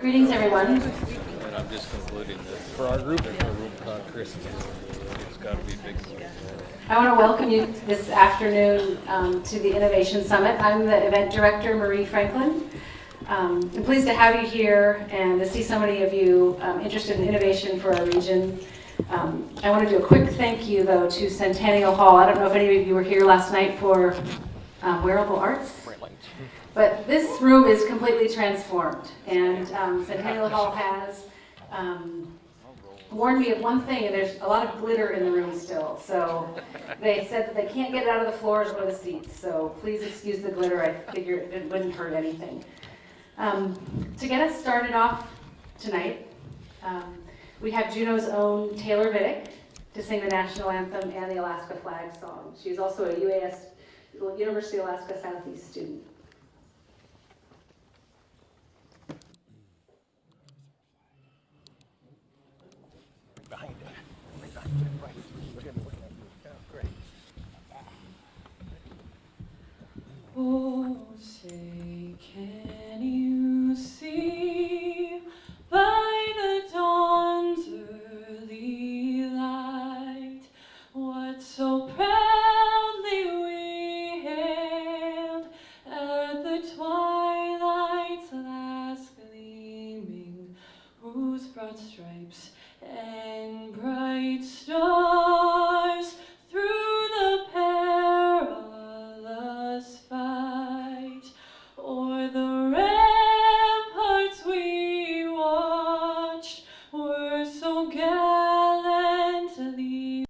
Greetings, everyone. And I'm just concluding this. For our group and for Rubicon Christie, it's got to be big. I want to welcome you this afternoon to the Innovation Summit. I'm the event director, Marie Franklin. I'm pleased to have you here and to see so many of you interested in innovation for our region. I want to do a quick thank you, though, to Centennial Hall. I don't know if any of you were here last night for Wearable Arts, but this room is completely transformed, and Centennial Hall has warned me of one thing, and there's a lot of glitter in the room still. So they said that they can't get it out of the floors or the seats, so please excuse the glitter. I figure it wouldn't hurt anything. To get us started off tonight, we have Juneau's own Taylor Vidic to sing the national anthem and the Alaska flag song. She's also a University of Alaska Southeast student. Behind it. Right behind it. Right. Look at me. Oh, great. Oh, say, can you see by the dawn's early light what so proudly we hailed at the twilight's last gleaming, whose broad stripes and bright stars through the perilous fight o'er the ramparts we watched were so gallantly.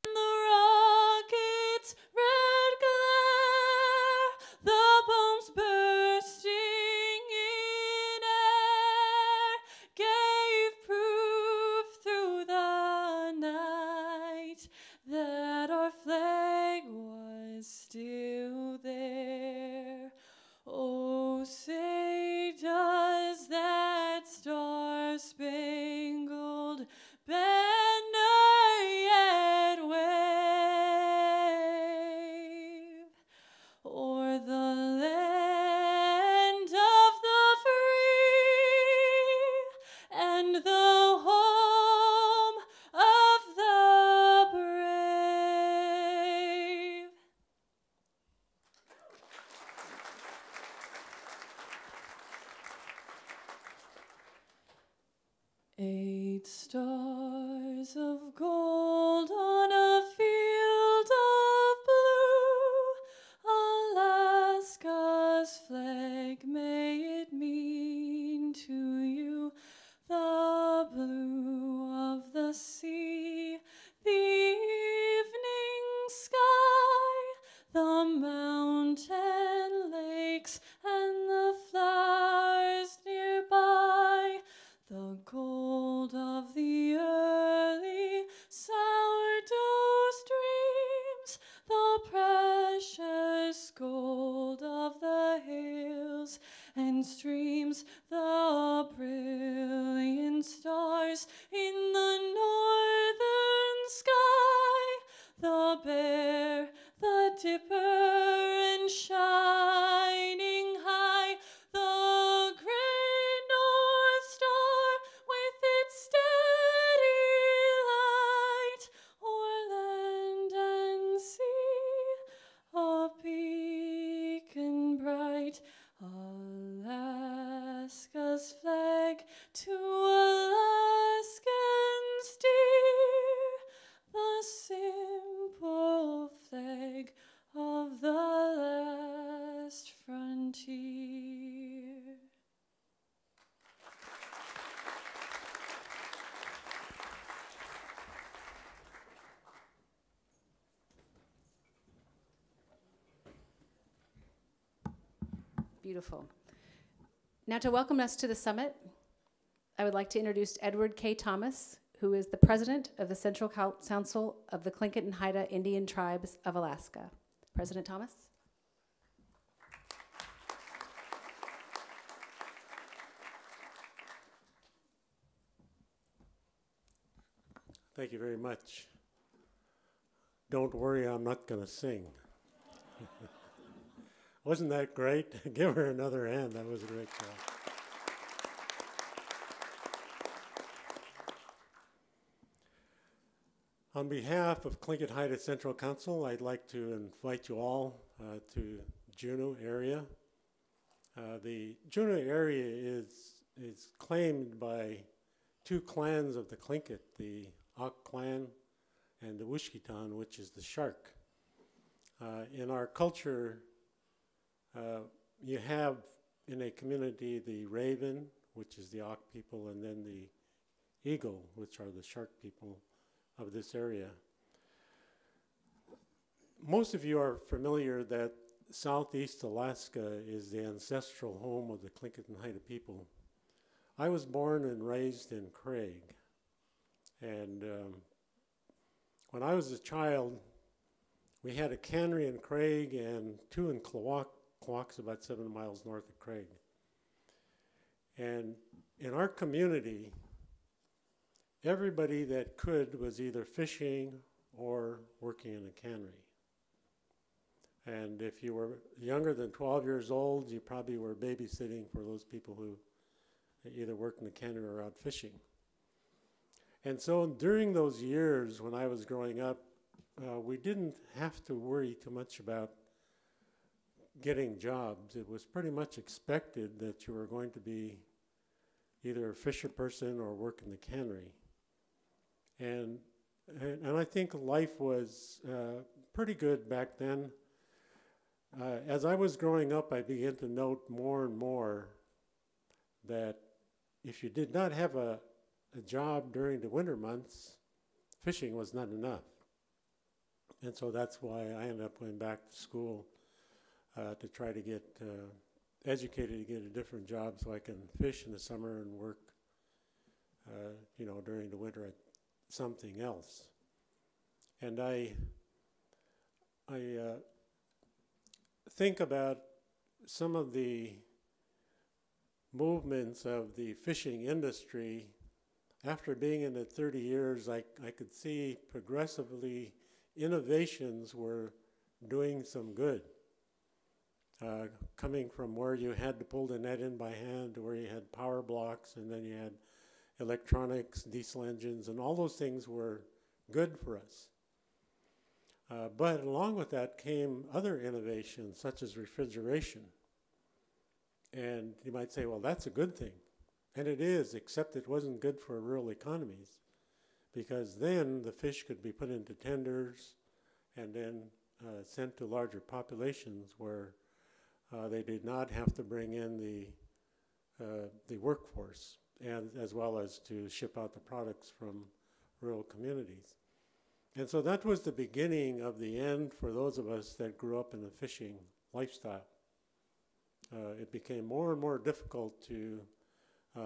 The rocket's red glare, the bombs bursting in air, gave proof through the night that our flag was still there. Oh, say, does that star-spangled banner yet wave o'er the land of the free and the home of the brave? Eight stars of gold on a field of blue, Alaska's flag, may it mean to you the blue of the sea, the evening sky, the mountain lakes, and the flowers nearby, the gold of the early sourdough streams, the precious gold of the hills and streams, the brilliant stars in the northern sky, the Bear, the Dipper, and shining high, the great North Star with its steady light o'er land and sea, a beacon bright, Alaska's flag to Alaskans dear, the simple flag of the last frontier. Beautiful. Now, to welcome us to the summit, I would like to introduce Edward K. Thomas, who is the president of the Central Council of the Tlingit and Haida Indian Tribes of Alaska. President Thomas? Thank you very much. Don't worry, I'm not going to sing. Wasn't that great? Give her another hand. That was a great job. On behalf of Tlingit Haida Central Council, I'd like to invite you all to Juneau area. The Juneau area is claimed by two clans of the Tlingit, the Ak clan and the Wishkitan, which is the shark. In our culture, you have in a community the raven, which is the Ak people, and then the eagle, which are the shark people of this area. Most of you are familiar that Southeast Alaska is the ancestral home of the Tlingit and Haida people. I was born and raised in Craig, and when I was a child, we had a cannery in Craig and two in Klawock. Klawock's about 7 miles north of Craig. And in our community, everybody that could was either fishing or working in a cannery. And if you were younger than 12 years old, you probably were babysitting for those people who either worked in the cannery or out fishing. And so during those years when I was growing up, we didn't have to worry too much about getting jobs. It was pretty much expected that you were going to be either a fisher person or work in the cannery. And I think life was pretty good back then. As I was growing up, I began to note more and more that if you did not have a job during the winter months, fishing was not enough. And so that's why I ended up going back to school to try to get educated to get a different job so I can fish in the summer and work, during the winter at something else. And I think about some of the movements of the fishing industry. After being in it 30 years, I could see progressively innovations were doing some good. Coming from where you had to pull the net in by hand to where you had power blocks, and then you had electronics, diesel engines, and all those things were good for us. But along with that came other innovations, such as refrigeration. And you might say, well, that's a good thing. And it is, except it wasn't good for rural economies, because then the fish could be put into tenders and then sent to larger populations where they did not have to bring in the workforce, and as well as to ship out the products from rural communities. And so that was the beginning of the end for those of us that grew up in the fishing lifestyle. It became more and more difficult to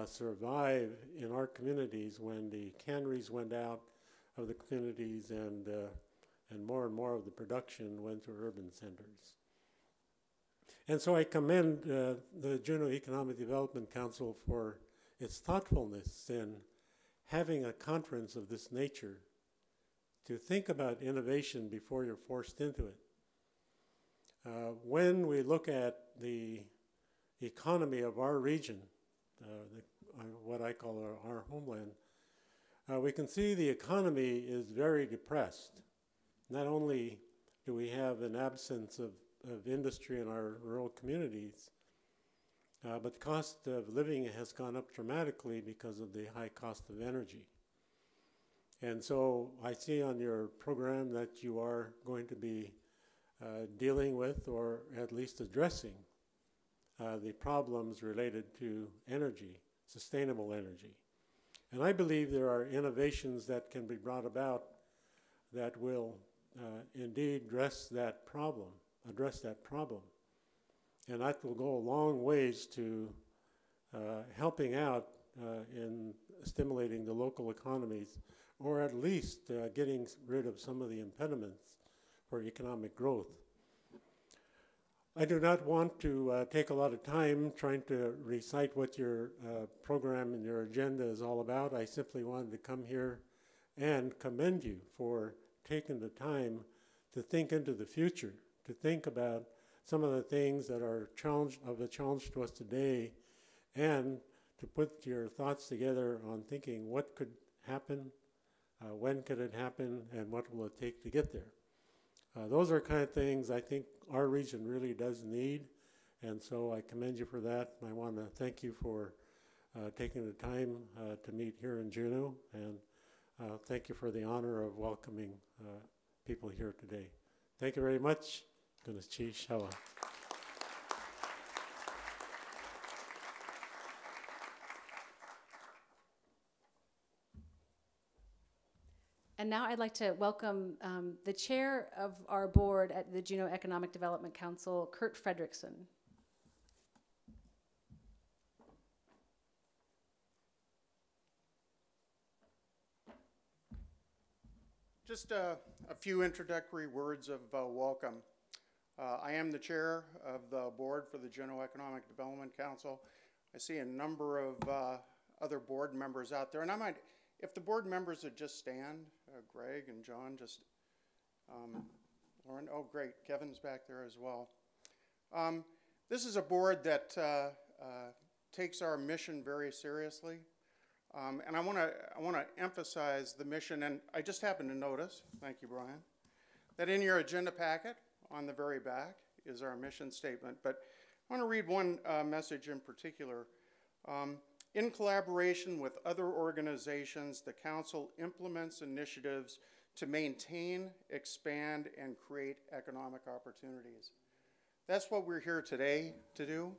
survive in our communities when the canneries went out of the communities and more of the production went to urban centers. And so I commend the Juneau Economic Development Council for its thoughtfulness in having a conference of this nature to think about innovation before you're forced into it. When we look at the economy of our region, what I call our homeland, we can see the economy is very depressed. Not only do we have an absence of industry in our rural communities, but the cost of living has gone up dramatically because of the high cost of energy. And so I see on your program that you are going to be dealing with, or at least addressing, the problems related to energy, sustainable energy. And I believe there are innovations that can be brought about that will indeed address that problem. And that will go a long ways to helping out in stimulating the local economies, or at least getting rid of some of the impediments for economic growth. I do not want to take a lot of time trying to recite what your program and your agenda is all about. I simply wanted to come here and commend you for taking the time to think into the future, to think about some of the things that are a challenge to us today, and to put your thoughts together on thinking what could happen, when could it happen, and what will it take to get there. Those are kind of things I think our region really does need, and so I commend you for that. And I want to thank you for taking the time to meet here in Juneau, and thank you for the honor of welcoming people here today. Thank you very much. Shawa. And now I'd like to welcome the chair of our board at the Juneau Economic Development Council, Kurt Fredrickson. Just a few introductory words of welcome. I am the chair of the board for the Juneau Economic Development Council. I see a number of other board members out there, and I might, if the board members would just stand, Greg and John, just, Lauren, oh great, Kevin's back there as well. This is a board that takes our mission very seriously. And I want to emphasize the mission, and I just happened to notice, thank you, Brian, that in your agenda packet on the very back is our mission statement. But I want to read one message in particular. In collaboration with other organizations, the Council implements initiatives to maintain, expand, and create economic opportunities. That's what we're here today to do.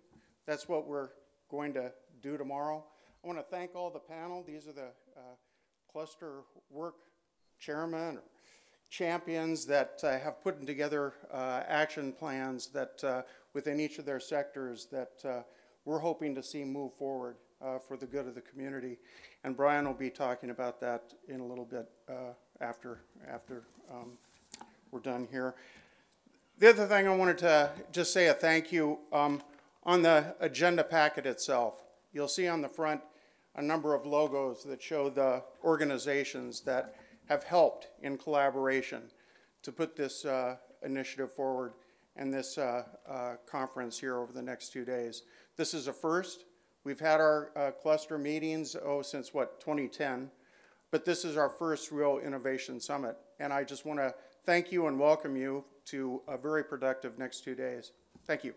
That's what we're going to do tomorrow. I want to thank all the panel. These are the cluster work chairmen or champions that have put together action plans that within each of their sectors that we're hoping to see move forward for the good of the community. And Brian will be talking about that in a little bit after we're done here. The other thing I wanted to just say a thank you on the agenda packet itself. You'll see on the front a number of logos that show the organizations that have helped in collaboration to put this initiative forward and this conference here over the next 2 days. This is a first. We've had our cluster meetings, since what, 2010, but this is our first real innovation summit. And I just want to thank you and welcome you to a very productive next 2 days. Thank you.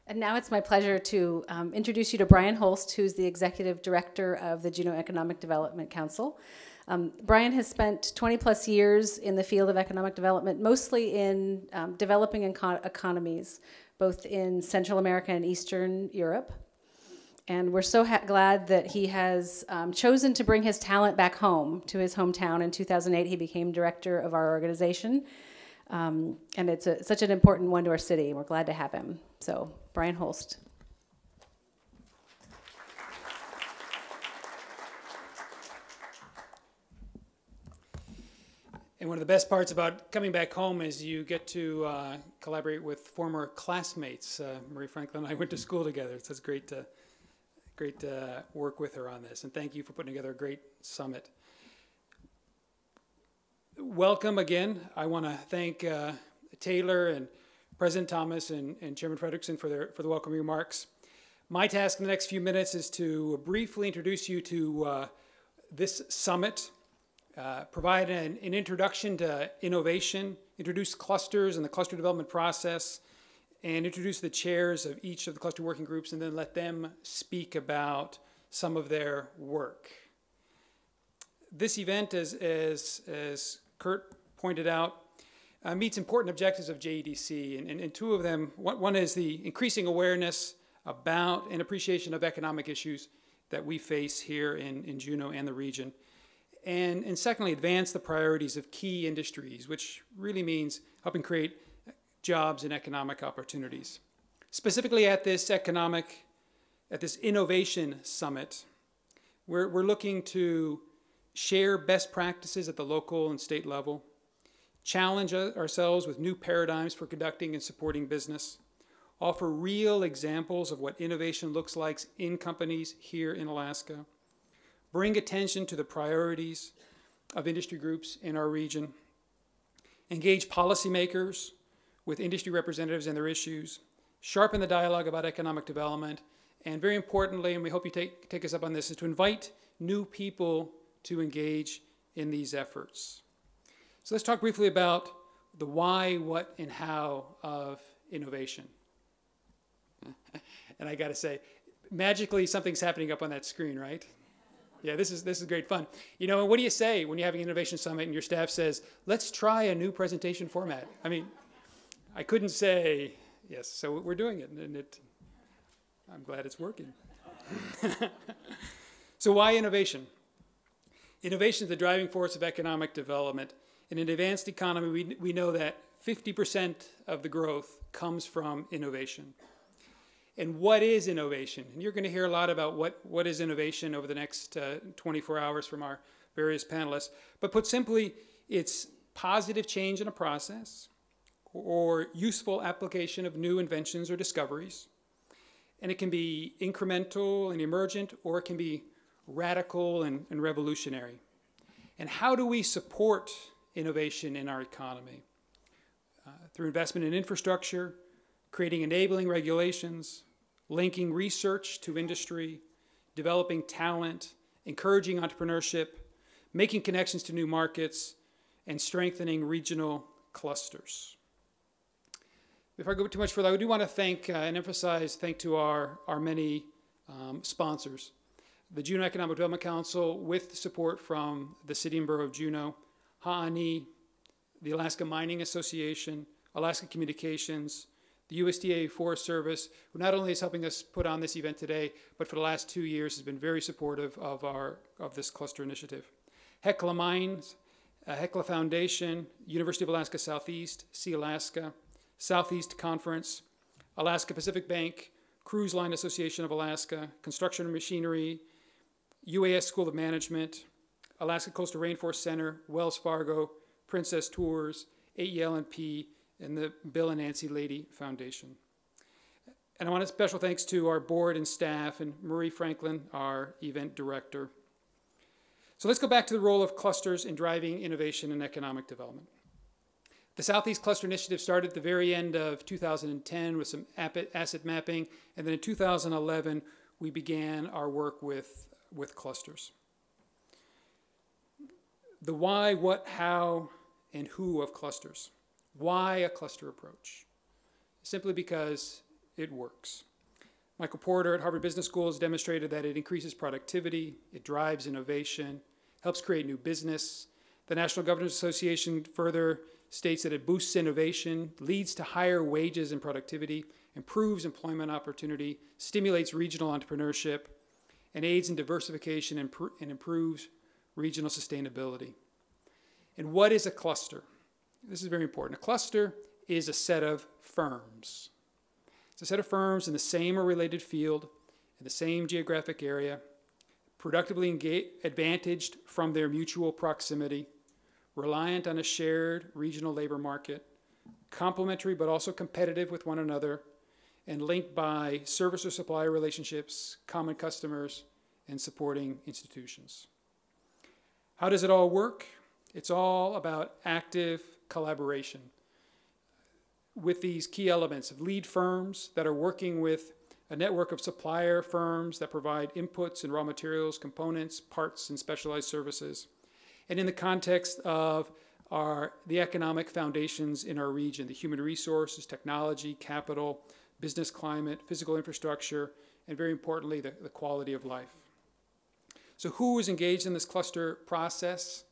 And now it's my pleasure to introduce you to Brian Holst, who's the Executive Director of the Juneau Economic Development Council. Brian has spent 20 plus years in the field of economic development, mostly in developing economies, both in Central America and Eastern Europe. And we're so glad that he has chosen to bring his talent back home to his hometown. In 2008, he became director of our organization. And it's such an important one to our city, and we're glad to have him. So, Brian Holst. And one of the best parts about coming back home is you get to collaborate with former classmates. Marie Franklin and I went to school together, so it's great to work with her on this. And thank you for putting together a great summit. Welcome again. I want to thank Taylor and President Thomas and Chairman Fredrickson for the welcome remarks. My task in the next few minutes is to briefly introduce you to this summit, provide an introduction to innovation, introduce clusters and the cluster development process, and introduce the chairs of each of the cluster working groups, and then let them speak about some of their work. This event, as Kurt pointed out, meets important objectives of JEDC, and two of them, one is the increasing awareness about and appreciation of economic issues that we face here in Juneau and the region. And secondly, advance the priorities of key industries, which really means helping create jobs and economic opportunities. Specifically at this innovation summit, we're looking to share best practices at the local and state level, challenge ourselves with new paradigms for conducting and supporting business, offer real examples of what innovation looks like in companies here in Alaska, bring attention to the priorities of industry groups in our region, engage policymakers with industry representatives and their issues, sharpen the dialogue about economic development, and very importantly, and we hope you take us up on this, is to invite new people to engage in these efforts. So let's talk briefly about the why, what, and how of innovation. And I got to say, magically something's happening up on that screen, right? Yeah, this is great fun. You know, what do you say when you're having an innovation summit and your staff says, let's try a new presentation format? I mean, I couldn't say, yes, so we're doing it, and I'm glad it's working. So why innovation? Innovation is the driving force of economic development. In an advanced economy, we know that 50% of the growth comes from innovation. And what is innovation? And you're going to hear a lot about what is innovation over the next 24 hours from our various panelists. But put simply, it's positive change in a process or useful application of new inventions or discoveries. And it can be incremental and emergent, or it can be radical and revolutionary. And how do we support innovation in our economy? Through investment in infrastructure, creating enabling regulations, linking research to industry, developing talent, encouraging entrepreneurship, making connections to new markets, and strengthening regional clusters. Before I go too much further, I do want to thank and emphasize to our many sponsors. The Juneau Economic Development Council, with support from the City and Borough of Juneau, Ha'ani, the Alaska Mining Association, Alaska Communications, the USDA Forest Service, who not only is helping us put on this event today, but for the last 2 years has been very supportive of this cluster initiative. Hecla Mines, Hecla Foundation, University of Alaska Southeast, Sea-Alaska, Southeast Conference, Alaska Pacific Bank, Cruise Line Association of Alaska, Construction and Machinery, UAS School of Management, Alaska Coastal Rainforest Center, Wells Fargo, Princess Tours, AEL&P, and the Bill and Nancy Lady Foundation. And I want a special thanks to our board and staff and Marie Franklin, our event director. So let's go back to the role of clusters in driving innovation and economic development. The Southeast Cluster Initiative started at the very end of 2010 with some asset mapping, and then in 2011 we began our work with clusters. The why, what, how, and who of clusters. Why a cluster approach? Simply because it works. Michael Porter at Harvard Business School has demonstrated that it increases productivity, it drives innovation, helps create new business. The National Governors Association further states that it boosts innovation, leads to higher wages and productivity, improves employment opportunity, stimulates regional entrepreneurship, and aids in diversification and improves regional sustainability. And what is a cluster? This is very important. A cluster is a set of firms. It's a set of firms in the same or related field, in the same geographic area, productively advantaged from their mutual proximity, reliant on a shared regional labor market, complementary but also competitive with one another, and linked by service or supplier relationships, common customers, and supporting institutions. How does it all work? It's all about active collaboration with these key elements of lead firms that are working with a network of supplier firms that provide inputs and raw materials, components, parts, and specialized services. And in the context of the economic foundations in our region, the human resources, technology, capital, business climate, physical infrastructure, and very importantly, the quality of life. So who is engaged in this cluster process?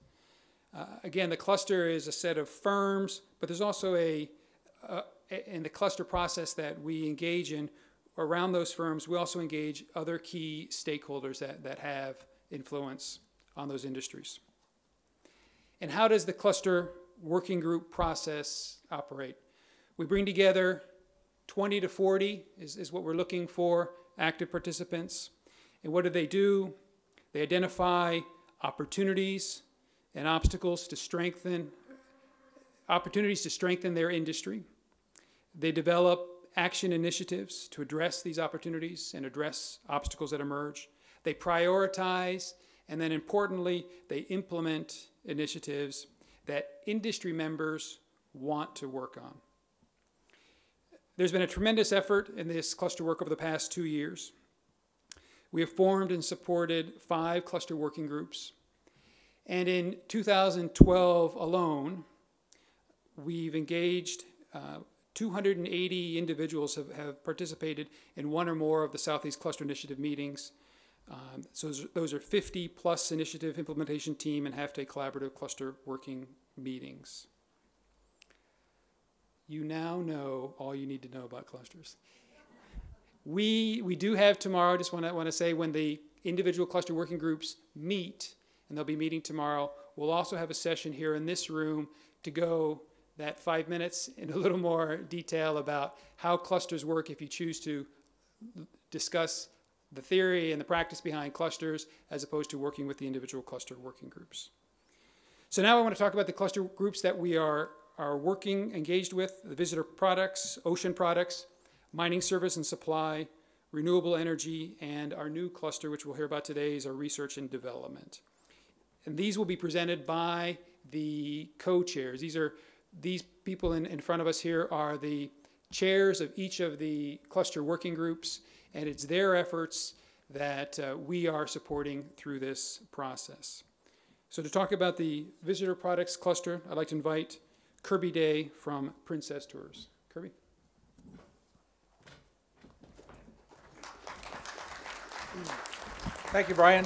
Again, the cluster is a set of firms, but there's also in the cluster process that we engage in, around those firms, we also engage other key stakeholders that have influence on those industries. And how does the cluster working group process operate? We bring together 20 to 40 is what we're looking for, active participants. And what do? They identify opportunities and obstacles to strengthen their industry. They develop action initiatives to address these opportunities and address obstacles that emerge. They prioritize And then importantly, they implement initiatives that industry members want to work on. There's been a tremendous effort in this cluster work over the past 2 years. We have formed and supported 5 cluster working groups. And in 2012 alone, we've engaged 280 individuals have participated in one or more of the Southeast Cluster Initiative meetings. So those are 50 plus initiative implementation team and half-day collaborative cluster working meetings. You now know all you need to know about clusters. We do have tomorrow, just want to say, when the individual cluster working groups meet, and they'll be meeting tomorrow, we'll also have a session here in this room to go that 5 minutes in a little more detail about how clusters work if you choose to discuss the theory and the practice behind clusters as opposed to working with the individual cluster working groups. So now I want to talk about the cluster groups that we are working, engaged with: the visitor products, ocean products, mining service and supply, renewable energy, and our new cluster, which we'll hear about today, is our research and development. And these will be presented by the co-chairs. These people in front of us here are the chairs of each of the cluster working groups, and it's their efforts that we are supporting through this process. So to talk about the visitor products cluster, I'd like to invite Kirby Day from Princess Tours. Kirby? Thank you, Brian,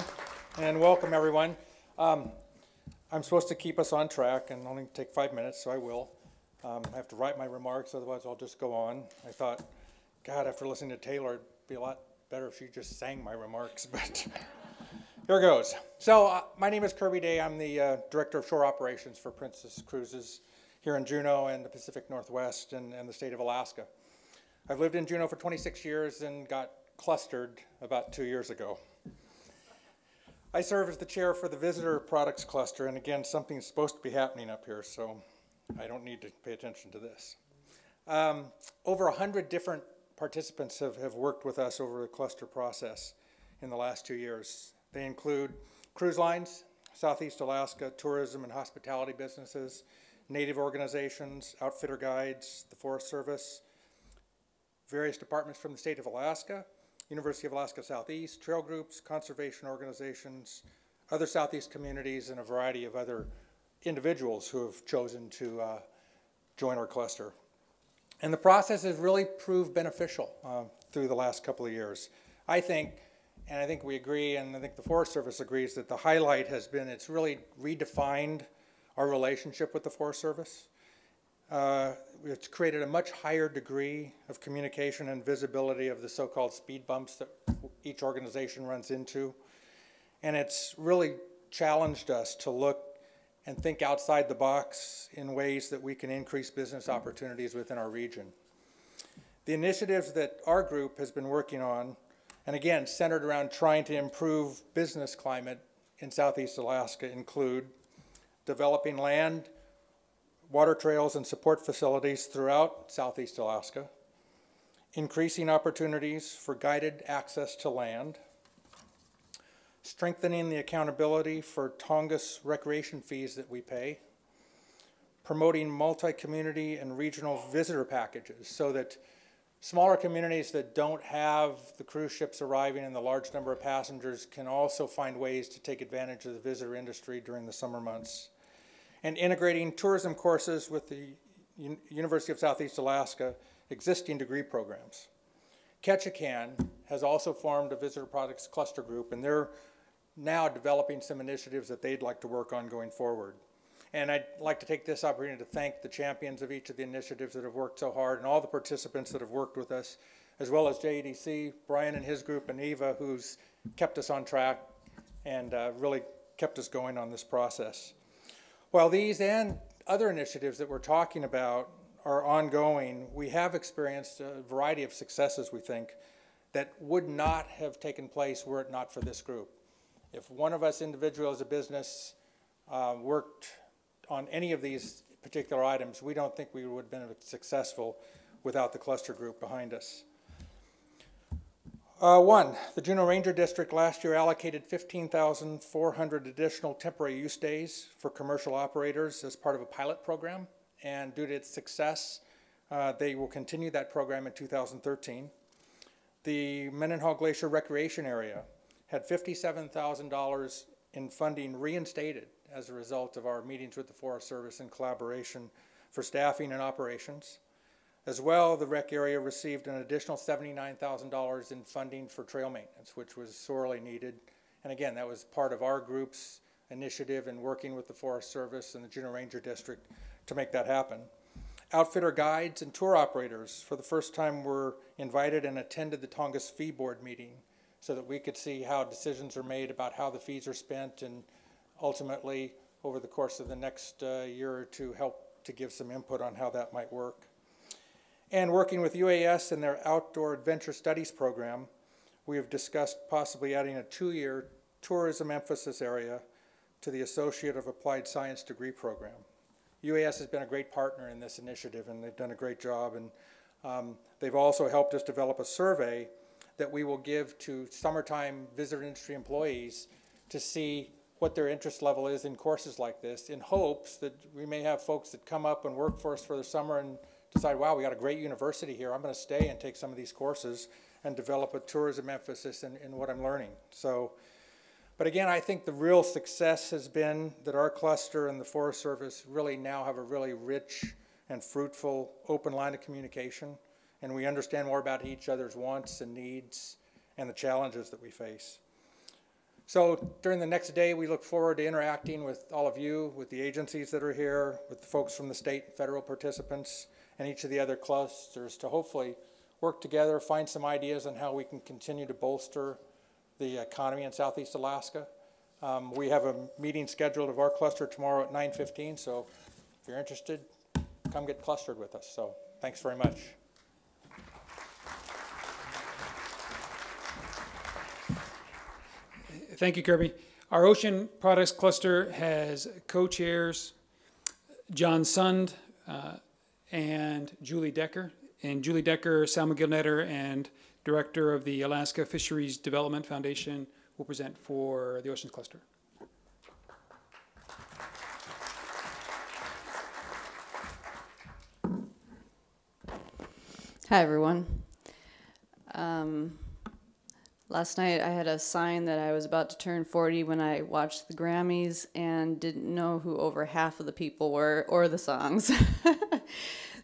and welcome everyone. I'm supposed to keep us on track and only take 5 minutes, so I will. I have to write my remarks, otherwise I'll just go on. I thought, God, after listening to Taylor, it'd be a lot better if she just sang my remarks, but here goes. So my name is Kirby Day. I'm the Director of Shore Operations for Princess Cruises here in Juneau and the Pacific Northwest and the state of Alaska. I've lived in Juneau for 26 years and got clustered about 2 years ago. I serve as the chair for the Visitor Products Cluster, and again, something's supposed to be happening up here, so I don't need to pay attention to this. Over 100 different participants have worked with us over the cluster process in the last 2 years. They include cruise lines, Southeast Alaska, tourism and hospitality businesses, Native organizations, outfitter guides, the Forest Service, various departments from the state of Alaska, University of Alaska Southeast, trail groups, conservation organizations, other Southeast communities, and a variety of other individuals who have chosen to join our cluster. And the process has really proved beneficial through the last couple of years. I think, and I think we agree, and I think the Forest Service agrees, that the highlight has been it's really redefined our relationship with the Forest Service. It's created a much higher degree of communication and visibility of the so-called speed bumps that each organization runs into. And it's really challenged us to look and think outside the box in ways that we can increase business opportunities within our region. The initiatives that our group has been working on, and again, centered around trying to improve business climate in Southeast Alaska, include developing land, water trails and support facilities throughout Southeast Alaska, increasing opportunities for guided access to land, strengthening the accountability for Tongass recreation fees that we pay, promoting multi-community and regional visitor packages so that smaller communities that don't have the cruise ships arriving and the large number of passengers can also find ways to take advantage of the visitor industry during the summer months, and integrating tourism courses with the University of Southeast Alaska existing degree programs. Ketchikan has also formed a visitor products cluster group, and they're now developing some initiatives that they'd like to work on going forward. And I'd like to take this opportunity to thank the champions of each of the initiatives that have worked so hard and all the participants that have worked with us, as well as JEDC, Brian and his group, and Eva, who's kept us on track and really kept us going on this process. While these and other initiatives that we're talking about are ongoing, we have experienced a variety of successes, we think, that would not have taken place were it not for this group. If one of us individually as a business worked on any of these particular items, we don't think we would have been successful without the cluster group behind us. One, the Juneau Ranger District last year allocated 15,400 additional temporary use days for commercial operators as part of a pilot program. And due to its success, they will continue that program in 2013. The Mendenhall Glacier Recreation Area had $57,000 in funding reinstated as a result of our meetings with the Forest Service in collaboration for staffing and operations. As well, the rec area received an additional $79,000 in funding for trail maintenance, which was sorely needed. And again, that was part of our group's initiative in working with the Forest Service and the Juneau Ranger District to make that happen. Outfitter guides and tour operators for the first time were invited and attended the Tongass Fee Board meeting so that we could see how decisions are made about how the fees are spent, and ultimately over the course of the next year or two help to give some input on how that might work. And working with UAS and their Outdoor Adventure Studies program, we have discussed possibly adding a 2-year tourism emphasis area to the Associate of Applied Science degree program. UAS has been a great partner in this initiative, and they've done a great job. And they've also helped us develop a survey that we will give to summertime visitor industry employees to see what their interest level is in courses like this, in hopes that we may have folks that come up and work for us for the summer and decide, wow, we got a great university here, I'm going to stay and take some of these courses and develop a tourism emphasis in what I'm learning. So, but again, I think the real success has been that our cluster and the Forest Service really now have a really rich and fruitful open line of communication, and we understand more about each other's wants and needs and the challenges that we face. So during the next day, we look forward to interacting with all of you, with the agencies that are here, with the folks from the state and federal participants, and each of the other clusters to hopefully work together, find some ideas on how we can continue to bolster the economy in Southeast Alaska. We have a meeting scheduled of our cluster tomorrow at 9:15, so if you're interested, come get clustered with us. So thanks very much. Thank you, Kirby. Our Ocean Products Cluster has co-chairs John Sund and Julie Decker. And Julie Decker, Salma Gilnetter, and Director of the Alaska Fisheries Development Foundation will present for the Oceans Cluster. Hi, everyone. Last night I had a sign that I was about to turn 40 when I watched the Grammys and didn't know who over half of the people were or the songs.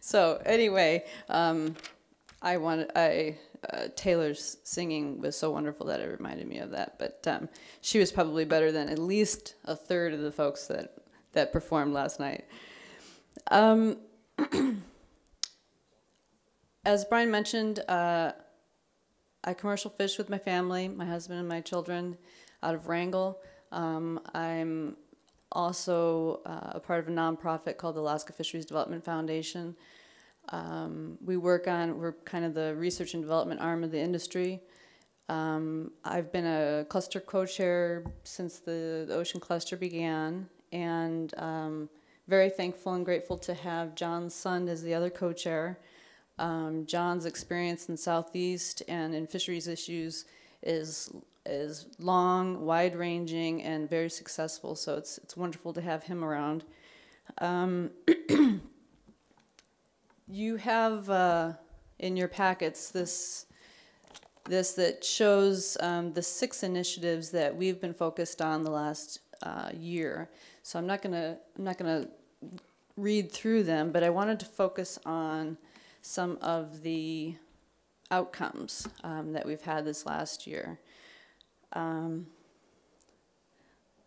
So anyway, Taylor's singing was so wonderful that it reminded me of that. But she was probably better than at least a third of the folks that performed last night. As Brian mentioned, I commercial fish with my family, my husband and my children, out of Wrangell. I'm also a part of a nonprofit called the Alaska Fisheries Development Foundation. We're kind of the research and development arm of the industry. I've been a cluster co-chair since the Ocean Cluster began, and very thankful and grateful to have John Sund as the other co-chair. John's experience in Southeast and in fisheries issues is long, wide-ranging, and very successful. So it's wonderful to have him around. You have in your packets this that shows the 6 initiatives that we've been focused on the last year. So I'm not gonna read through them, but I wanted to focus on some of the outcomes that we've had this last year.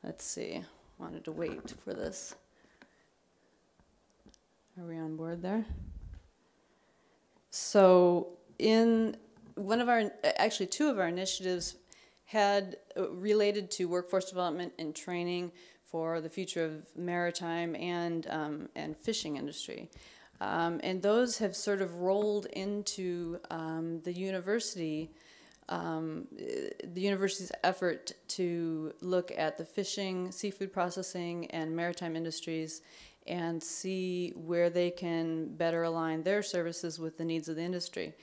Let's see, wanted to wait for this. Are we on board there? So in actually 2 of our initiatives had related to workforce development and training for the future of maritime and fishing industry. And those have sort of rolled into the university's effort to look at the fishing, seafood processing, and maritime industries and see where they can better align their services with the needs of the industry.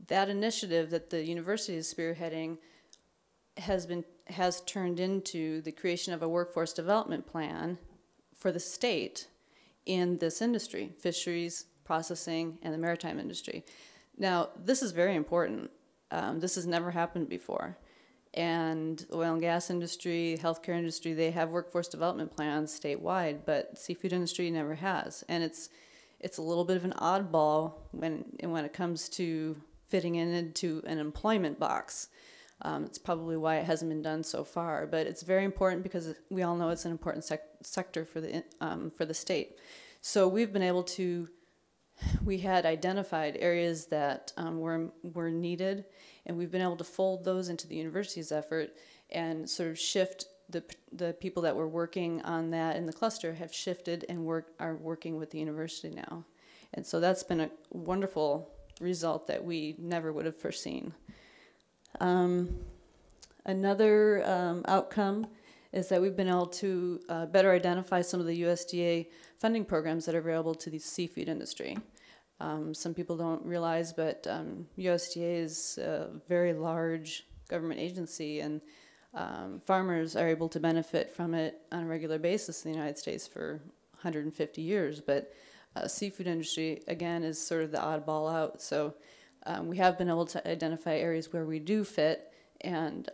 that initiative that the university is spearheading has turned into the creation of a workforce development plan for the state in this industry, fisheries, processing, and the maritime industry. Now, this is very important. This has never happened before. And the oil and gas industry, healthcare industry, they have workforce development plans statewide, but seafood industry never has. And it's a little bit of an oddball when it comes to fitting into an employment box. It's probably why it hasn't been done so far, but it's very important because we all know it's an important sector for the state. So we've been able to, we had identified areas that were needed, and we've been able to fold those into the university's effort and sort of shift the people that were working on that in the cluster have shifted and are working with the university now. And so that's been a wonderful result that we never would have foreseen. Another outcome is that we've been able to better identify some of the USDA funding programs that are available to the seafood industry. Some people don't realize, but USDA is a very large government agency, and farmers are able to benefit from it on a regular basis in the United States for 150 years. But seafood industry, again, is sort of the oddball out. So we have been able to identify areas where we do fit, and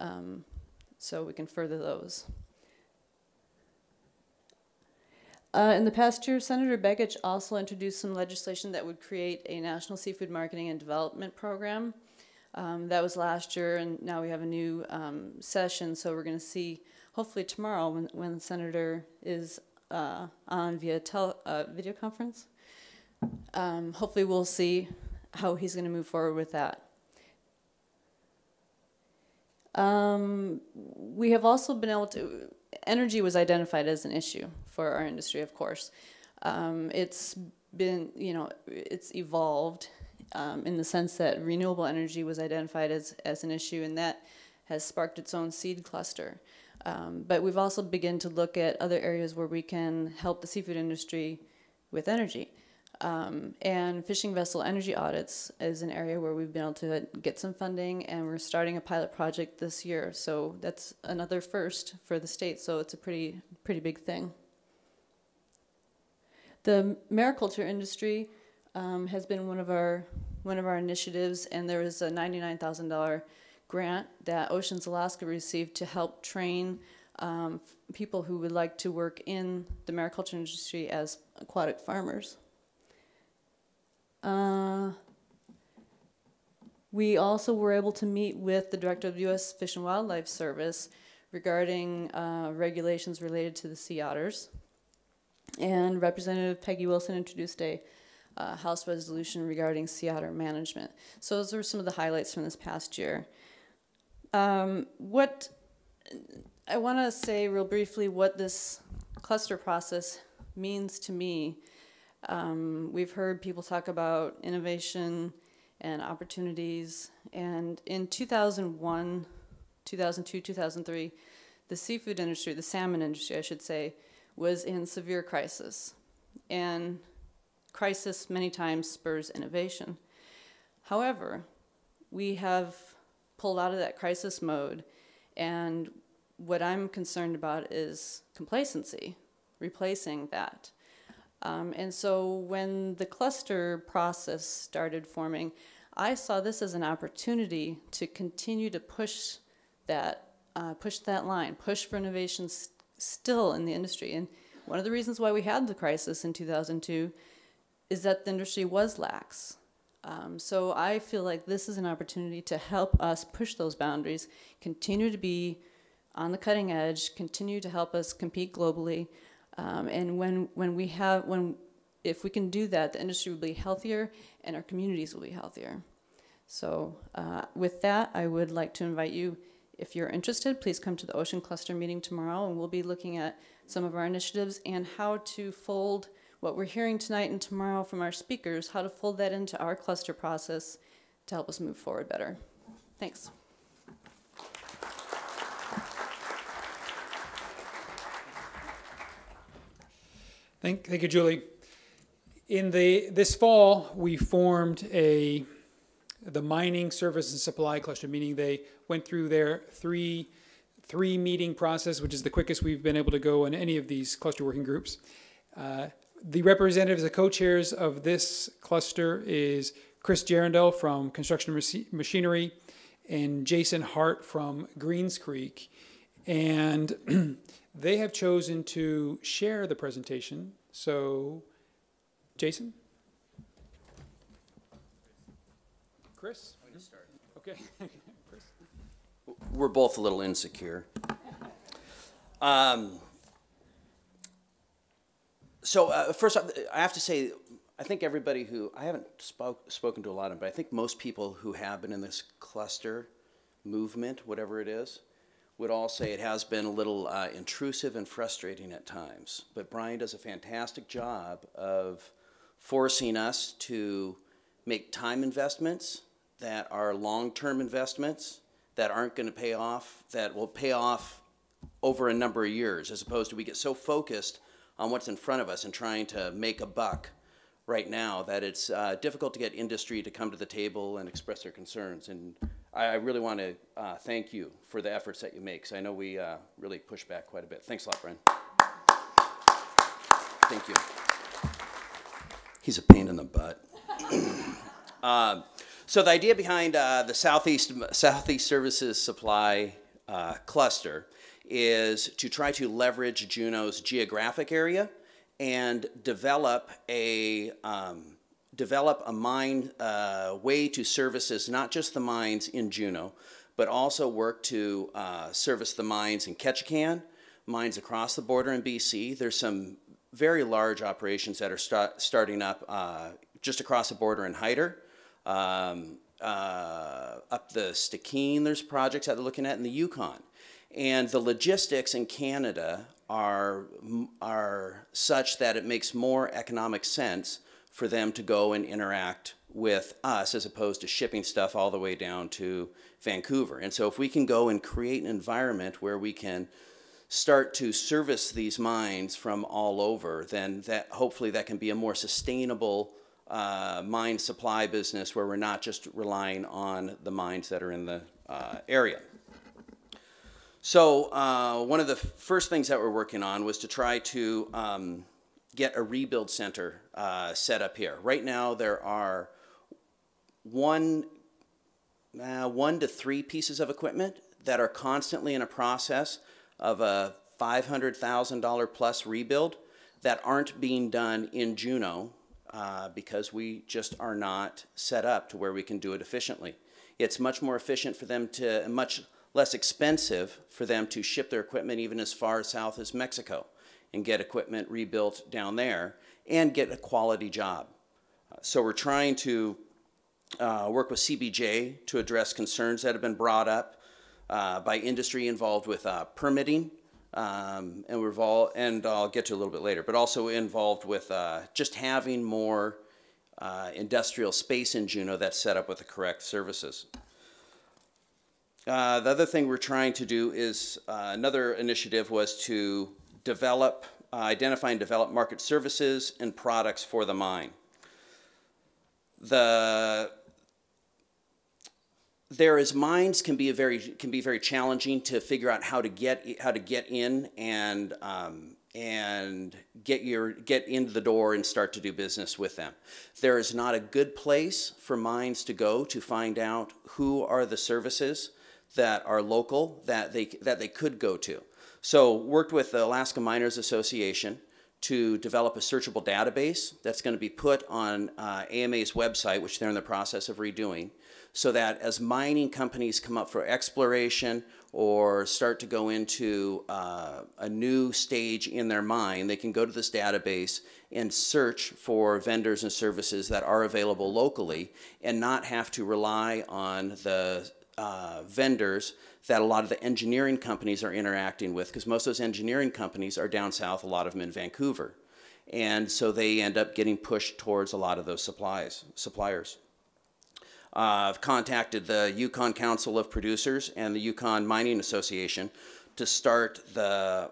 so we can further those. In the past year, Senator Begich also introduced some legislation that would create a national seafood marketing and development program. That was last year, and now we have a new session, so we're going to see, hopefully tomorrow, when the Senator is on via video conference. Hopefully we'll see how he's going to move forward with that. We have also been able to, energy was identified as an issue for our industry, of course. It's been, it's evolved in the sense that renewable energy was identified as an issue, and that has sparked its own seed cluster. But we've also begun to look at other areas where we can help the seafood industry with energy. And fishing vessel energy audits is an area where we've been able to get some funding, and we're starting a pilot project this year. So that's another first for the state, so it's a pretty big thing. The mariculture industry has been one of our initiatives, and there was a $99,000 grant that Oceans Alaska received to help train people who would like to work in the mariculture industry as aquatic farmers. We also were able to meet with the director of the U.S. Fish and Wildlife Service regarding regulations related to the sea otters. And Representative Peggy Wilson introduced a House resolution regarding sea otter management. So those are some of the highlights from this past year. What I want to say real briefly what this cluster process means to me. We've heard people talk about innovation and opportunities, and in 2001, 2002, 2003, the seafood industry, the salmon industry, I should say, was in severe crisis. And crisis many times spurs innovation. However, we have pulled out of that crisis mode, and what I'm concerned about is complacency, replacing that. And so when the cluster process started forming, I saw this as an opportunity to continue to push that line, push for innovation still in the industry. And one of the reasons why we had the crisis in 2002 is that the industry was lax. So I feel like this is an opportunity to help us push those boundaries, continue to be on the cutting edge, continue to help us compete globally. And if we can do that, the industry will be healthier and our communities will be healthier. So with that, I would like to invite you, if you're interested, please come to the Ocean Cluster meeting tomorrow, and we'll be looking at some of our initiatives and how to fold what we're hearing tonight and tomorrow from our speakers, how to fold that into our cluster process to help us move forward better. Thanks. Thank you, Julie. This fall, we formed a the mining service and supply cluster, meaning they went through their three meeting process, which is the quickest we've been able to go in any of these cluster working groups. The representatives, the co-chairs of this cluster is Chris Gerendell from Construction Machinery and Jason Hart from Greens Creek. And they have chosen to share the presentation. So, Jason? Chris? Okay. Chris. We're both a little insecure. First off, I have to say, I think everybody who, I haven't spoken to a lot of them, but I think most people who have been in this cluster movement, whatever it is, would all say it has been a little intrusive and frustrating at times. But Brian does a fantastic job of forcing us to make time investments that are long-term investments that aren't going to pay off, that will pay off over a number of years, as opposed to we get so focused on what's in front of us and trying to make a buck right now that it's difficult to get industry to come to the table and express their concerns. And I really want to thank you for the efforts that you make, because I know we really push back quite a bit. Thanks a lot, Brian. Thank you. He's a pain in the butt. So the idea behind the Southeast Services Supply cluster is to try to leverage Juneau's geographic area and develop a mine way to services not just the mines in Juneau, but also work to service the mines in Ketchikan, mines across the border in BC. There's some very large operations that are starting up just across the border in Hyder. Up the Stikine, there's projects that they're looking at in the Yukon. And the logistics in Canada are such that it makes more economic sense for them to go and interact with us as opposed to shipping stuff all the way down to Vancouver. And so if we can go and create an environment where we can start to service these mines from all over, then that hopefully that can be a more sustainable mine supply business where we're not just relying on the mines that are in the area. So one of the first things that we're working on was to try to get a rebuild center set up here. Right now there are one to three pieces of equipment that are constantly in a process of a $500,000 plus rebuild that aren't being done in Juneau because we just are not set up to where we can do it efficiently. It's much more efficient for them to, and much less expensive for them to ship their equipment even as far south as Mexico and get equipment rebuilt down there and get a quality job. So we're trying to work with CBJ to address concerns that have been brought up by industry involved with permitting, and I'll get to a little bit later, but also involved with just having more industrial space in Juneau that's set up with the correct services. The other thing we're trying to do is, another initiative was to develop, identify and develop market services and products for the mine. Mines can be very challenging to figure out how to get in and get into the door and start to do business with them. There is not a good place for mines to go to find out who are the services that are local that they could go to. So worked with the Alaska Miners Association to develop a searchable database that's going to be put on AMA's website, which they're in the process of redoing, so that as mining companies come up for exploration or start to go into a new stage in their mine, they can go to this database and search for vendors and services that are available locally and not have to rely on the vendors that a lot of the engineering companies are interacting with, because most of those engineering companies are down south, a lot of them in Vancouver. And so they end up getting pushed towards a lot of those suppliers. I've contacted the Yukon Council of Producers and the Yukon Mining Association to start the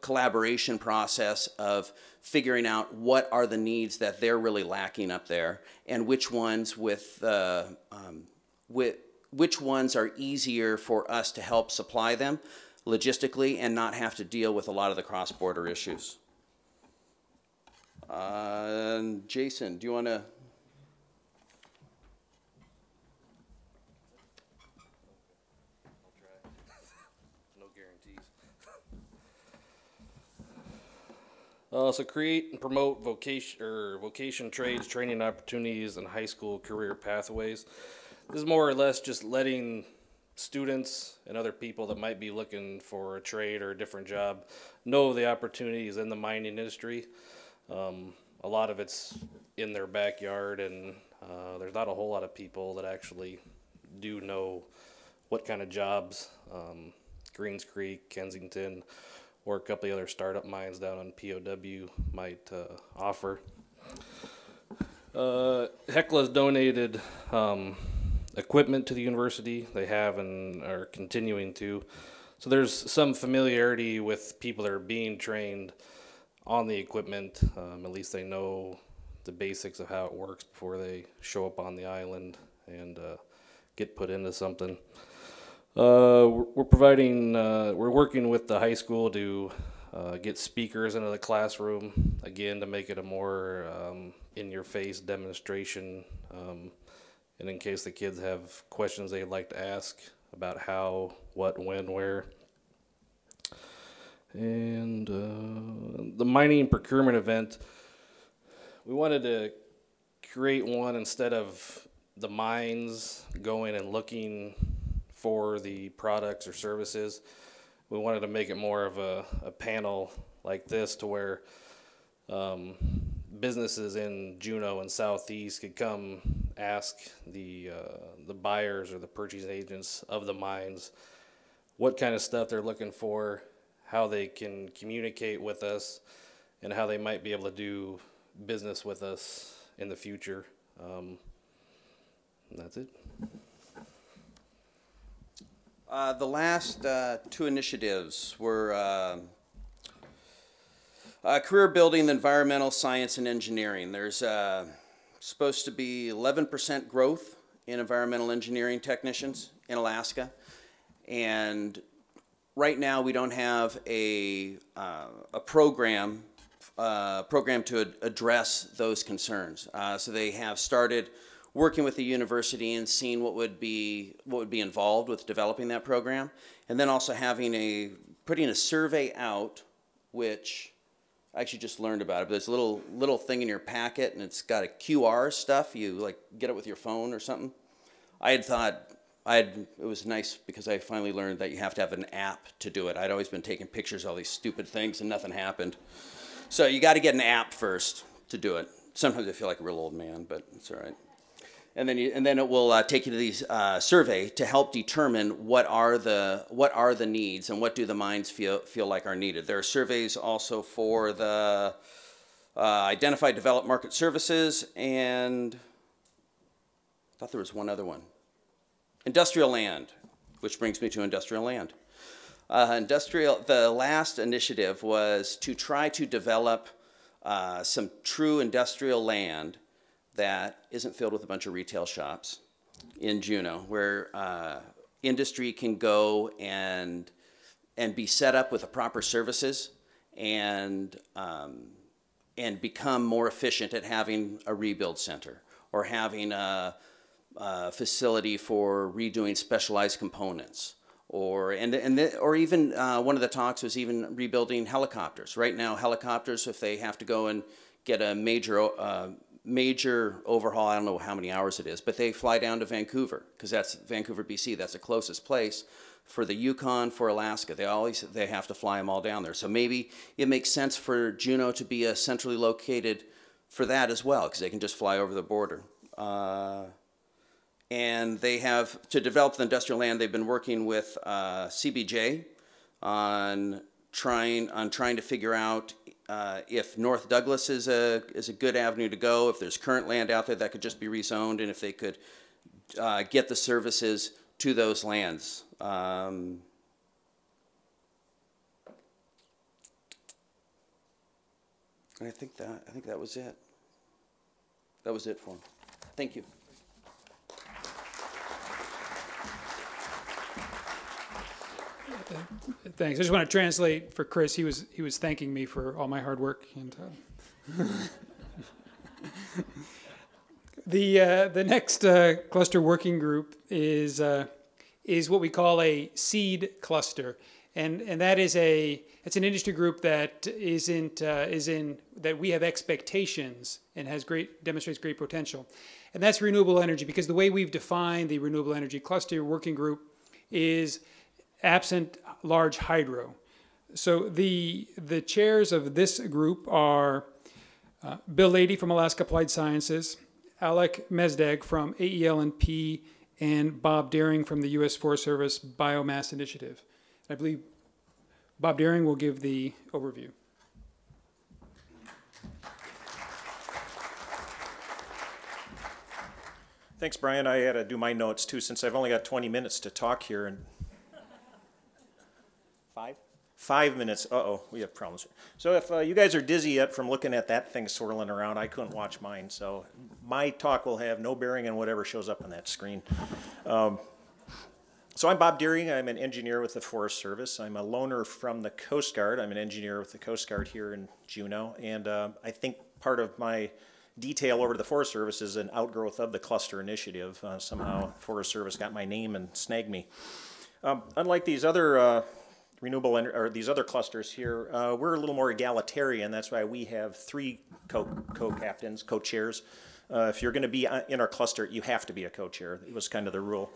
collaboration process of figuring out what are the needs that they're really lacking up there, and which ones which ones are easier for us to help supply them logistically and not have to deal with a lot of the cross-border issues. Jason, do you want to? No guarantees. So create and promote vocation trades, training opportunities, and high school career pathways. This is more or less just letting students and other people that might be looking for a trade or a different job know the opportunities in the mining industry. A lot of it's in their backyard, and there's not a whole lot of people that actually do know what kind of jobs Greens Creek, Kensington, or a couple of other startup mines down on POW might offer. Hecla's donated equipment to the university. They have and are continuing to. So there's some familiarity with people that are being trained on the equipment. At least they know the basics of how it works before they show up on the island and get put into something. We're providing, we're working with the high school to get speakers into the classroom, again, to make it a more in-your-face demonstration, and in case the kids have questions they'd like to ask about how, what, when, where. And the mining procurement event, we wanted to create one instead of the mines going and looking for the products or services. We wanted to make it more of a panel like this, to where businesses in Juneau and Southeast could come ask the buyers or the purchasing agents of the mines what kind of stuff they're looking for, how they can communicate with us, and how they might be able to do business with us in the future. And that's it. The last two initiatives were career building, environmental science, and engineering. There's supposed to be 11% growth in environmental engineering technicians in Alaska, and right now we don't have a program to address those concerns. So they have started working with the university and seeing what would be involved with developing that program, and then also putting a survey out, which I actually just learned about it. But there's a little thing in your packet, and it's got a QR stuff. You like get it with your phone or something. I had thought it was nice because I finally learned that you have to have an app to do it. I'd always been taking pictures of all these stupid things and nothing happened. So you got to get an app first to do it. Sometimes I feel like a real old man, but it's all right. And then it will take you to these survey to help determine what are the needs and what do the mines feel like are needed. There are surveys also for the identify, develop market services, and I thought there was one other one. Industrial land, which brings me to industrial land. The last initiative was to try to develop some true industrial land that isn't filled with a bunch of retail shops in Juneau, where industry can go and be set up with the proper services and become more efficient at having a rebuild center or having a facility for redoing specialized components, or even one of the talks was even rebuilding helicopters. Right now, helicopters, if they have to go and get a major overhaul, I don't know how many hours it is, but they fly down to Vancouver, because that's Vancouver, BC. That's the closest place for the Yukon, for Alaska. They have to fly them all down there. So maybe it makes sense for Juneau to be centrally located for that as well, because they can just fly over the border. And they have, to develop the industrial land, they've been working with CBJ on trying to figure out if North Douglas is a good avenue to go, if there's current land out there that could just be rezoned, and if they could get the services to those lands. And I think that was it. That was it for him. Thank you. Thanks. I just want to translate for Chris. He was thanking me for all my hard work. And the next cluster working group is what we call a seed cluster, and that is it's an industry group that that we have expectations and demonstrates great potential, and that's renewable energy, because the way we've defined the renewable energy cluster working group is absent large hydro. So the chairs of this group are Bill Lady from Alaska Applied Sciences, Alec Mesdag from AEL&P, and Bob Daring from the U.S. Forest Service Biomass Initiative. I believe Bob Daring will give the overview. Thanks, Brian. I had to do my notes too, since I've only got 20 minutes to talk here. And 5 minutes. Uh-oh, we have problems. So if you guys are dizzy yet from looking at that thing swirling around, I couldn't watch mine. So my talk will have no bearing on whatever shows up on that screen. So I'm Bob Deering. I'm an engineer with the Forest Service. I'm a loaner from the Coast Guard. I'm an engineer with the Coast Guard here in Juneau. And I think part of my detail over to the Forest Service is an outgrowth of the cluster initiative. Somehow Forest Service got my name and snagged me. Unlike these other these other clusters here, we're a little more egalitarian. That's why we have 3 co-captains, co-chairs. If you're going to be in our cluster, you have to be a co-chair. It was kind of the rule.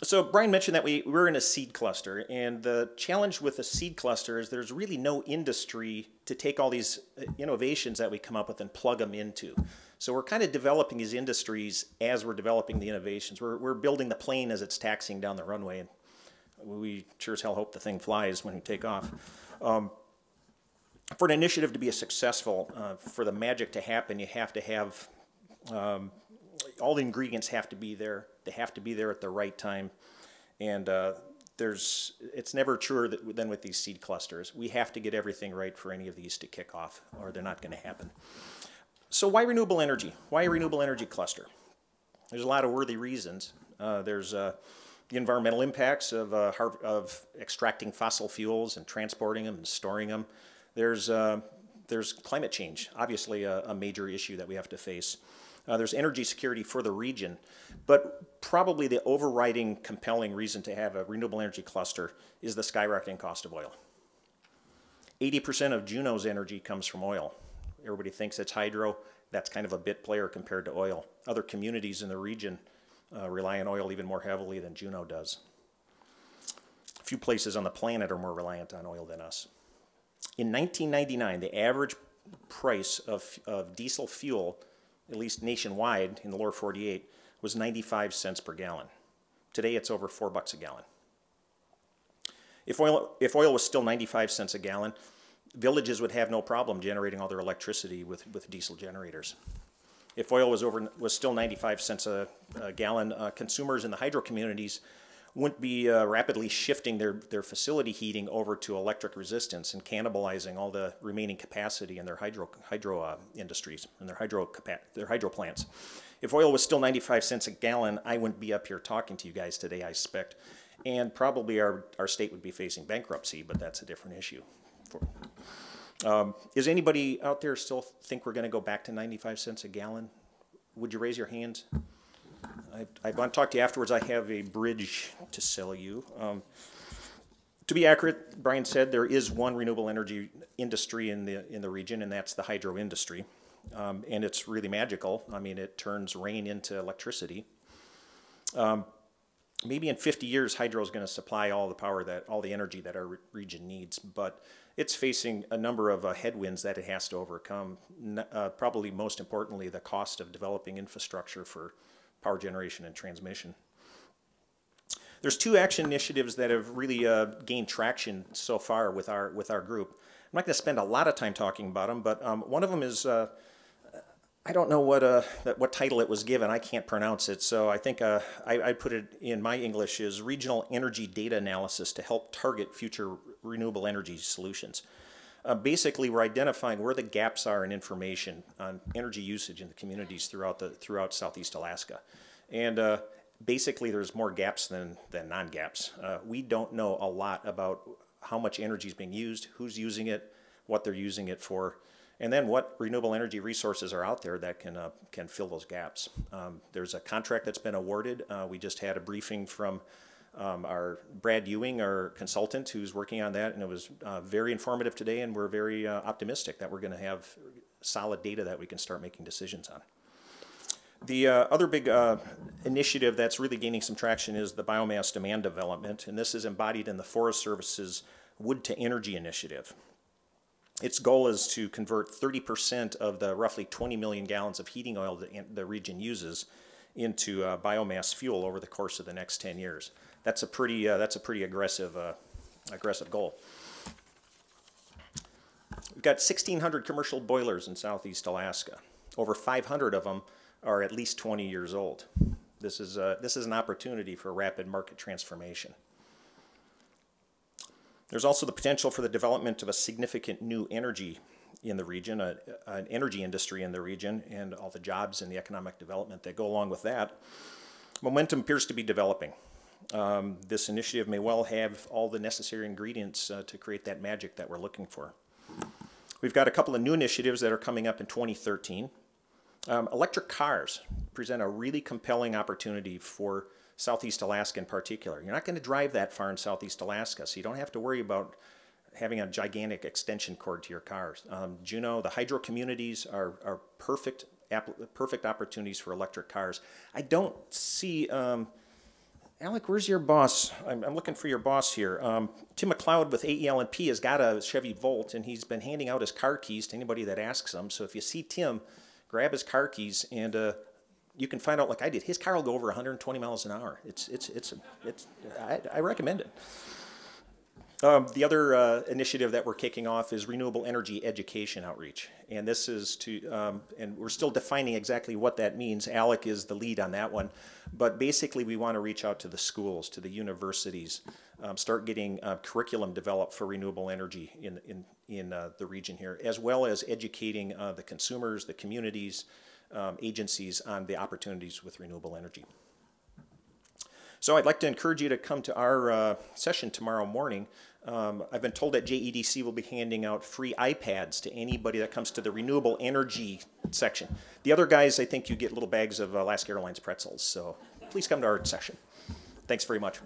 So Brian mentioned that we're in a seed cluster, and the challenge with a seed cluster is there's really no industry to take all these innovations that we come up with and plug them into. So we're kind of developing these industries as we're developing the innovations. We're building the plane as it's taxiing down the runway, and we sure as hell hope the thing flies when we take off. For an initiative to be successful, for the magic to happen, you have to have all the ingredients have to be there. They have to be there at the right time, and it's never truer than with these seed clusters. We have to get everything right for any of these to kick off, or they're not going to happen. So why renewable energy? Why a renewable energy cluster? There's a lot of worthy reasons. There's the environmental impacts of extracting fossil fuels and transporting them and storing them. There's climate change, obviously a major issue that we have to face. There's energy security for the region, but probably the overriding compelling reason to have a renewable energy cluster is the skyrocketing cost of oil. 80% of Juneau's energy comes from oil. Everybody thinks it's hydro. That's kind of a bit player compared to oil. Other communities in the region rely on oil even more heavily than Juneau does. A few places on the planet are more reliant on oil than us. In 1999, the average price of diesel fuel, at least nationwide in the lower 48, was 95 cents per gallon. Today it's over $4 a gallon. If oil was still 95 cents a gallon, villages would have no problem generating all their electricity with diesel generators. If oil was still 95 cents a gallon, consumers in the hydro communities wouldn't be rapidly shifting their facility heating over to electric resistance and cannibalizing all the remaining capacity in their hydro industries and their hydro plants. If oil was still 95 cents a gallon, I wouldn't be up here talking to you guys today, I suspect. And probably our state would be facing bankruptcy, but that's a different issue. Is anybody out there still think we're going to go back to 95 cents a gallon? Would you raise your hands? I want to talk to you afterwards. I have a bridge to sell you. To be accurate, Brian said there is one renewable energy industry in the region, and that's the hydro industry. And it's really magical. I mean, it turns rain into electricity. Maybe in 50 years, hydro is going to supply all the energy that our region needs, but it's facing a number of headwinds that it has to overcome. Probably most importantly, the cost of developing infrastructure for power generation and transmission. There's 2 action initiatives that have really gained traction so far with our group. I'm not going to spend a lot of time talking about them, but one of them is I don't know what title it was given. I can't pronounce it, so I think I put it in my English is Regional Energy Data Analysis to help target future renewable energy solutions. Basically, we're identifying where the gaps are in information on energy usage in the communities throughout Southeast Alaska. And basically, there's more gaps than non-gaps. We don't know a lot about how much energy is being used, who's using it, what they're using it for, and then what renewable energy resources are out there that can fill those gaps. There's a contract that's been awarded. We just had a briefing from our Brad Ewing, our consultant, who's working on that, and it was very informative today, and we're very optimistic that we're going to have solid data that we can start making decisions on. The other big initiative that's really gaining some traction is the biomass demand development, and this is embodied in the Forest Service's Wood to Energy initiative. Its goal is to convert 30% of the roughly 20 million gallons of heating oil that the region uses into biomass fuel over the course of the next 10 years. That's a pretty aggressive goal. We've got 1,600 commercial boilers in Southeast Alaska. Over 500 of them are at least 20 years old. This is an opportunity for rapid market transformation. There's also the potential for the development of a significant new energy in the region, an energy industry in the region, and all the jobs and the economic development that go along with that. Momentum appears to be developing. This initiative may well have all the necessary ingredients to create that magic that we're looking for. We've got a couple of new initiatives that are coming up in 2013. Electric cars present a really compelling opportunity for Southeast Alaska in particular. You're not going to drive that far in Southeast Alaska, so you don't have to worry about having a gigantic extension cord to your cars. Juneau, the hydro communities are perfect opportunities for electric cars. I don't see, Alec, where's your boss? I'm looking for your boss here. Tim McLeod with AEL&P has got a Chevy Volt, and he's been handing out his car keys to anybody that asks him. So if you see Tim, grab his car keys, and you can find out, like I did, his car will go over 120 miles an hour. I recommend it. The other initiative that we're kicking off is renewable energy education outreach. And this is to, and we're still defining exactly what that means. Alec is the lead on that one. But basically, we want to reach out to the schools, to the universities, start getting curriculum developed for renewable energy in the region here, as well as educating the consumers, the communities, agencies on the opportunities with renewable energy. So I'd like to encourage you to come to our session tomorrow morning. I've been told that JEDC will be handing out free iPads to anybody that comes to the renewable energy section. The other guys, I think you get little bags of Alaska Airlines pretzels, so please come to our session. Thanks very much.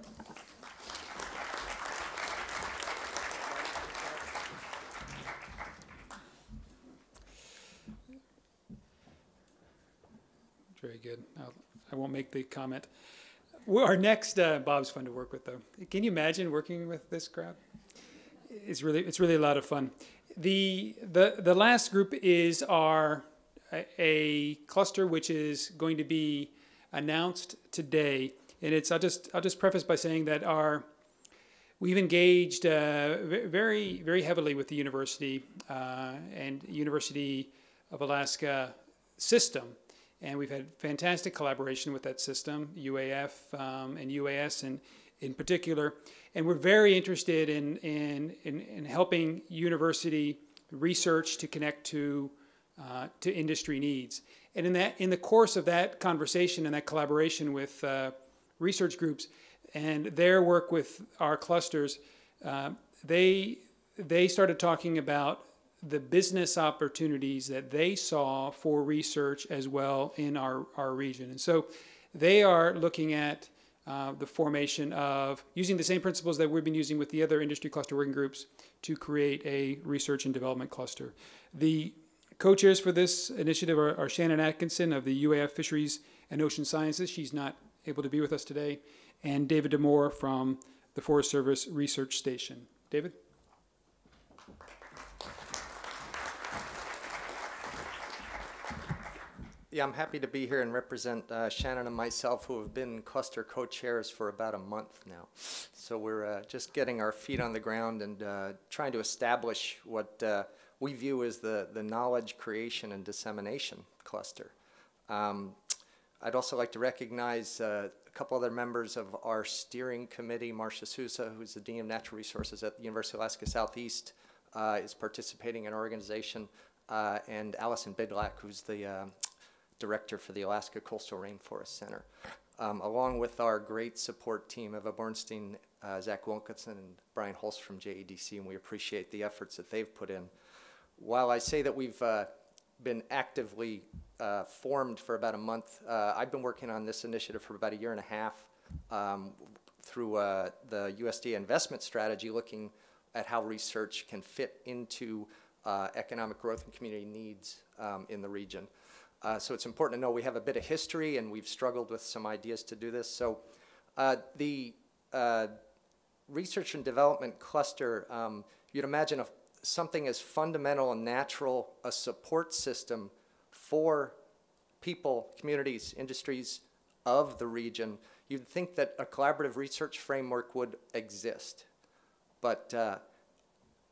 Very good. I won't make the comment. Well, our next, Bob's fun to work with, though. Can you imagine working with this crowd? It's really a lot of fun. The last group is a cluster which is going to be announced today, and I'll just preface by saying that we've engaged very heavily with the university and University of Alaska system. And we've had fantastic collaboration with that system, UAF and UAS in particular. And we're very interested in helping university research to connect to industry needs. And in the course of that conversation and that collaboration with research groups and their work with our clusters, they started talking about the business opportunities that they saw for research as well in our region. And so they are looking at the formation of using the same principles that we've been using with the other industry cluster working groups to create a research and development cluster. The co-chairs for this initiative are Shannon Atkinson of the UAF Fisheries and Ocean Sciences. She's not able to be with us today. And David Demore from the Forest Service Research Station. David? Yeah, I'm happy to be here and represent Shannon and myself, who have been cluster co-chairs for about a month now. So we're just getting our feet on the ground and trying to establish what we view as the knowledge creation and dissemination cluster. I'd also like to recognize a couple other members of our steering committee, Marcia Sousa, who's the Dean of Natural Resources at the University of Alaska Southeast, is participating in our organization, and Allison Bidlack, who's the director for the Alaska Coastal Rainforest Center, along with our great support team, Eva Bornstein, Zach Wilkinson, and Brian Holst from JEDC, and we appreciate the efforts that they've put in. While I say that we've been actively formed for about a month, I've been working on this initiative for about a year and a half through the USDA investment strategy, looking at how research can fit into economic growth and community needs in the region. So it's important to know we have a bit of history, and we've struggled with some ideas to do this. So the research and development cluster, you'd imagine something as fundamental and natural a support system for people, communities, industries of the region. You'd think that a collaborative research framework would exist, but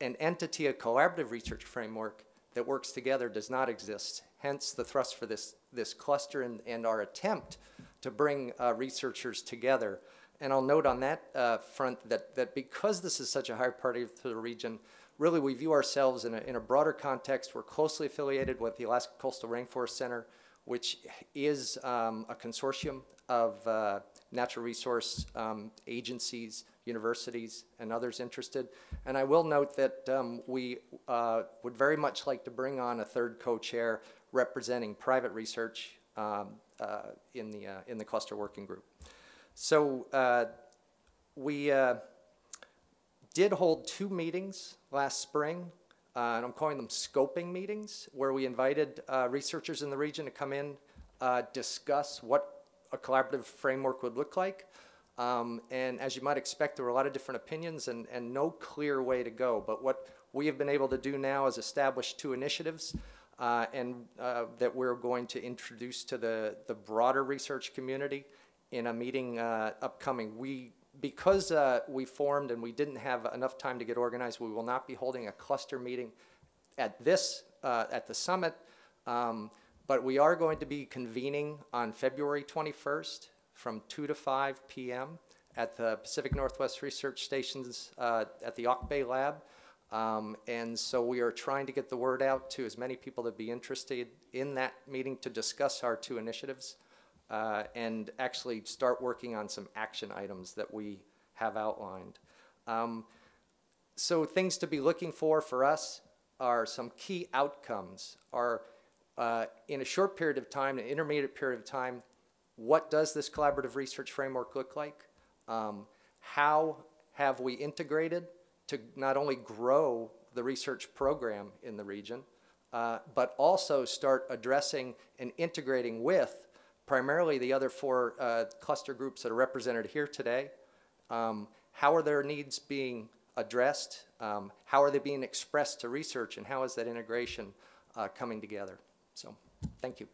an entity, a collaborative research framework that works together does not exist. Hence the thrust for this cluster and our attempt to bring researchers together. And I'll note on that front that because this is such a high priority for the region, really we view ourselves in a broader context. We're closely affiliated with the Alaska Coastal Rainforest Center, which is a consortium of natural resource agencies, universities, and others interested. And I will note that we would very much like to bring on a third co-chair representing private research in the cluster working group. So we did hold 2 meetings last spring, and I'm calling them scoping meetings, where we invited researchers in the region to come in, discuss what a collaborative framework would look like. And as you might expect, there were a lot of different opinions and no clear way to go. But what we have been able to do now is establish 2 initiatives that we're going to introduce to the broader research community in a meeting upcoming. Because we formed and we didn't have enough time to get organized, we will not be holding a cluster meeting at the summit, but we are going to be convening on February 21st from 2 to 5 p.m. at the Pacific Northwest Research Stations at the Auk Bay Lab. And so we are trying to get the word out to as many people that be interested in that meeting to discuss our 2 initiatives. And actually start working on some action items that we have outlined. So things to be looking for us are some key outcomes. In a short period of time, an intermediate period of time, what does this collaborative research framework look like? How have we integrated to not only grow the research program in the region, but also start addressing and integrating with primarily the other 4 cluster groups that are represented here today. How are their needs being addressed? How are they being expressed to research? And how is that integration coming together? So, thank you.